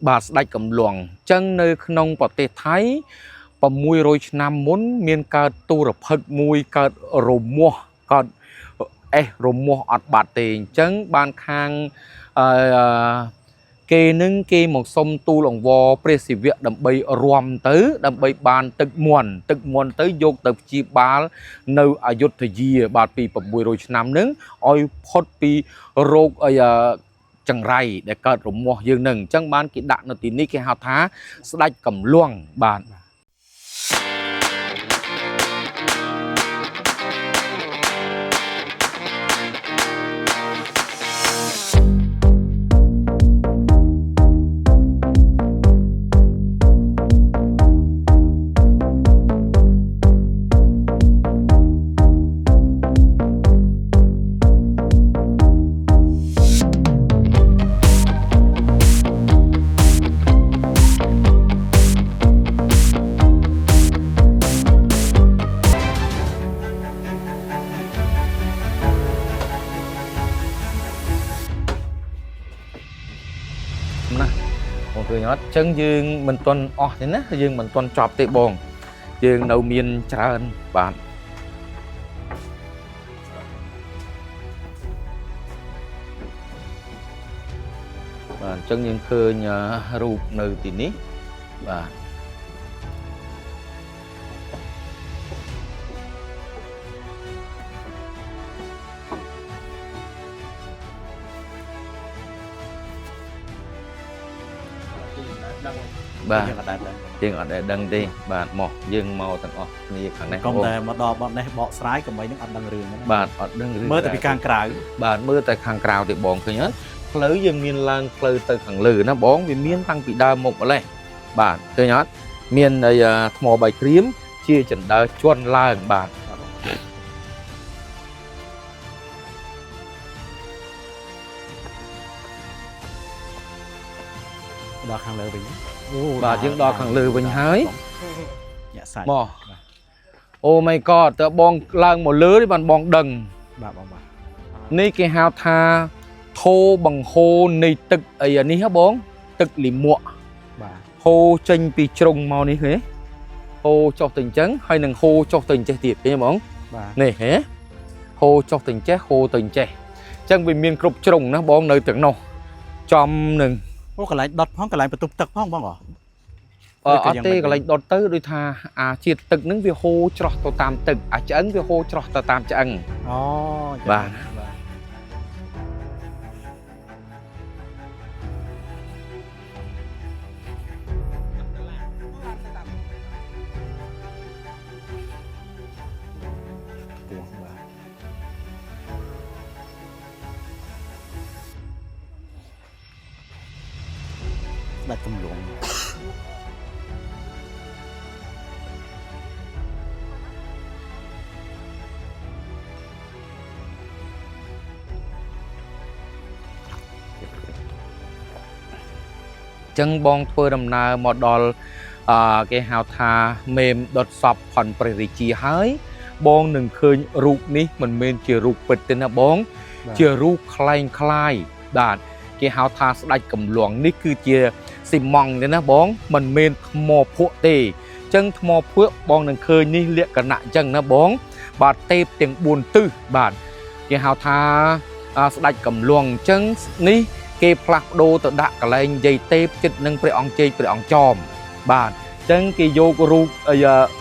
បាទស្ដេចកំឡុងចឹងនៅក្នុងប្រទេសថៃ600ឆ្នាំមុនមានកើតទូរភិក្សមួយកើតរមាស់កើតរមាស់អត់បាត់ទេអញ្ចឹងបានខាងគេនឹងគេមកសុំទូលអង្វរព្រះសិវៈដើម្បីរំទៅដើម្បីបានទឹកមន់ទៅយកទៅព្យាបាលនៅអយុធយាបាទពី600ឆ្នាំនឹងឲ្យផុតពីរោគចង្រៃដែលកើតរមាស់យើងនឹងអញ្ចឹងបានគេដាក់នៅទីនេះគេហៅថាស្ដេចកំឡុងបាទណាបងឃើញអត់ចឹងយើងមិនទាន់អស់ទេណាយើងមិនទាន់ចប់ទេបងយើងនៅមានច្រើនបាទបាទអញ្ចឹងយើងឃើញរូបនៅទីនេះបាទបាទយើងអត់ដែលដឹងទេបាទមកយើងមកទាំងអស់គ្នាខាងនេះកុំតែមកដល់បត់នេះបកស្រាយកុំឲ្យនឹងអត់ដឹងរឿងហ្នឹងបាទអត់ដឹងរឿងមើលតែពីខាងក្រៅបាទមើលតែខាងក្រៅទេបងឃើញអត់ផ្លូវយើងមានឡើងផ្លូវទៅខាងលើណាបងវាមានតាំងពីដើមមកម្លេះបាទឃើញអត់មានថ្មបាយក្រៀមជាចណ្ដើជន់ឡើងបាទដល់ខាងលើវិញបាទយើងដល់ខាងលើវិញហើយញាក់សាច់មកអូ my god តើបងឡើងមកលើទេបានបងដឹងបាទបងបាទនេះគេហៅថាធោបង្ហូរនៃទឹកអីអានេះហ៎បងទឹកលិមួកបាទហូរចេញពីជ្រុងមកនេះឃើញហូរចុះទៅអញ្ចឹងហើយនឹងហូរចុះទៅអញ្ចេះទៀតឃើញបងបាទនេះហ៎ហូរចុះទៅអញ្ចេះហូរទៅអញ្ចេះអញ្ចឹងវាមានគ្រប់ជ្រុងណាបងនៅទាំងនោះចំនឹងអូកន្លែងដុតផងកន្លែងបន្ទប់ទឹកផងបងអត់ទេកន្លែងដុតទៅដូចថាអាជាតិទឹកហ្នឹងវាហូរច្រោះទៅតាមទឹកអាឆ្អឹងវាហូរច្រោះទៅតាមឆ្អឹងអូបាទដាច់កំឡុងចឹងបងធ្វើដំណើរមកដល់គេហៅថាមេមដុតសពផនព្រះរាជាហើយបងនឹងឃើញរូបនេះមិនមែនជារូបពិតទេណាបងជារូបคล้ายคล้ายបាទគេហៅថាស្ដេចកំឡុងនេះគឺជាស៊ីម៉ង់ទេណាបងមិនមែនថ្មភក់ទេចឹងថ្មភក់បងនឹងឃើញនេះលក្ខណៈចឹងណាបងបាទទេពទាំង4ទិសបាទគេហៅថាស្ដេចកំឡុងចឹងនេះគេផ្លាស់ប្ដូរទៅដាក់កន្លែងយាយទេពចិត្តនឹងព្រះអង្គជេកព្រះអង្គចោមបាទចឹងគេយករូប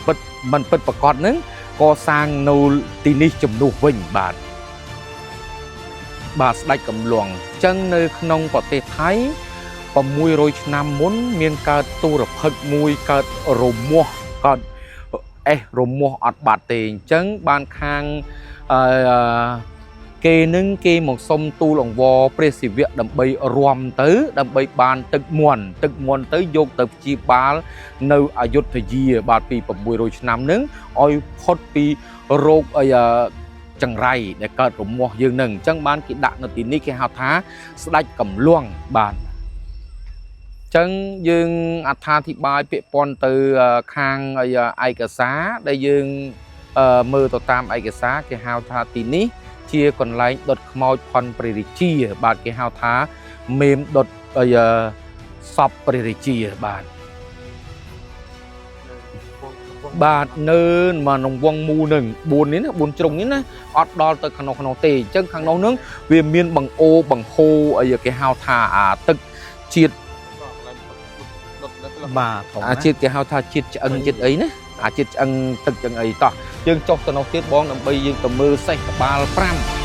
ពិតមិនពិតប្រកបហ្នឹងកសាងនៅទីនេះជំនួសវិញបាទស្ដេចកំឡុងចឹងនៅក្នុងប្រទេសថៃ600ឆ្នាំមុនមានកើតទូរភិក្សមួយកើតរមាស់កើតរមាស់អត់បាត់ទេអញ្ចឹងបានខាងគេនឹងគេមកសុំទូលអង្វរព្រះសិវៈដើម្បីរំទៅដើម្បីបានទឹកមន់ទៅយកទៅព្យាបាលនៅអយុធយាបាទពី600ឆ្នាំនឹងឲ្យផុតពីរោគចង្រៃដែលកើតរមាស់យើងនឹងអញ្ចឹងបានគេដាក់នៅទីនេះគេហៅថាស្ដេចកំឡុងបាទអញ្ចឹងយើងអត្ថាធិប្បាយពាក្យព័ន្ធទៅខាងឯកសារដែលយើងមើលទៅតាមឯកសារគេហៅថាទីនេះជាកន្លែងដុតខ្មោចផនព្រះរាជាបាទគេហៅថាមេមដុត សពព្រះរាជាបាទនៅមកក្នុងវងមូនឹង4នេះណា4ជ្រុងនេះណាអត់ដល់ទៅក្នុងទេអញ្ចឹងខាងនោះនឹងវាមានបង្អូបង្ហូរអីគេហៅថាអាទឹកជាតិ បាទធំ អាជាតិគេហៅថាជាតិឆ្អឹងជាតិអីណាអាជាតិឆ្អឹងទឹកឆ្អឹងអីតោះយើងចុះទៅនោះទៀតបងដើម្បីយើងទៅមើលសេះក្បាល5